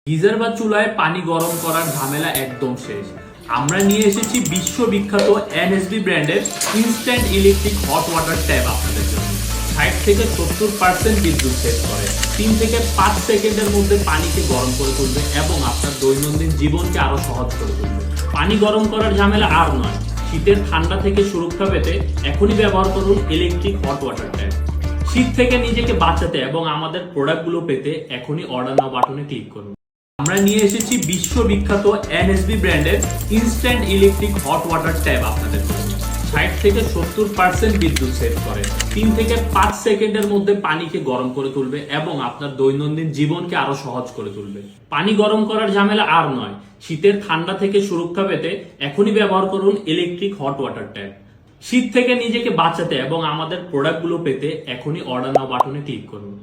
Geyser বা চুলায় পানি গরম করার ঝামেলা একদম শেষ। আমরা নিয়ে এসেছি বিশ্ববিখ্যাত এনএসবি ব্র্যান্ডের instant electric hot water tap আপনাদের জন্য। 60 থেকে 70% বিদ্যুৎ সেভ করে, 3 থেকে 5 সেকেন্ডের মধ্যে পানিকে গরম করে তুলবে এবং আপনার দৈনন্দিন জীবনকে আরো সহজ করে তুলবে। পানি গরম করার ঝামেলা আর নয়। শীতের ঠান্ডা থেকে সুরক্ষা পেতে এখনই ব্যবহার করুন ইলেকট্রিক হট ওয়াটার ট্যাপ। শীত থেকে নিজেকে বাঁচাতে এবং আমাদের প্রোডাক্টগুলো পেতে এখনই অর্ডার নাও বাটনে ক্লিক করুন। আমরা নিয়ে এসেছি বিশ্ববিখ্যাত এনএসবি ব্র্যান্ডের instant electric hot water tap আপনাদের জন্য। 60 থেকে 70% বিদ্যুৎ সেভ করে, 3 থেকে 5 সেকেন্ডের মধ্যে পানিকে গরম করে তুলবে এবং আপনার দৈনন্দিন জীবনকে আরো সহজ করে তুলবে। পানি গরম করার ঝামেলা আর নয়। শীতের ঠান্ডা থেকে সুরক্ষা পেতে এখনই ব্যবহার করুন ইলেকট্রিক হট ওয়াটার ট্যাপ। শীত থেকে নিজেকে বাঁচাতে এবং আমাদের প্রোডাক্টগুলো পেতে এখনই অর্ডার নাও বাটনে ক্লিক করুন।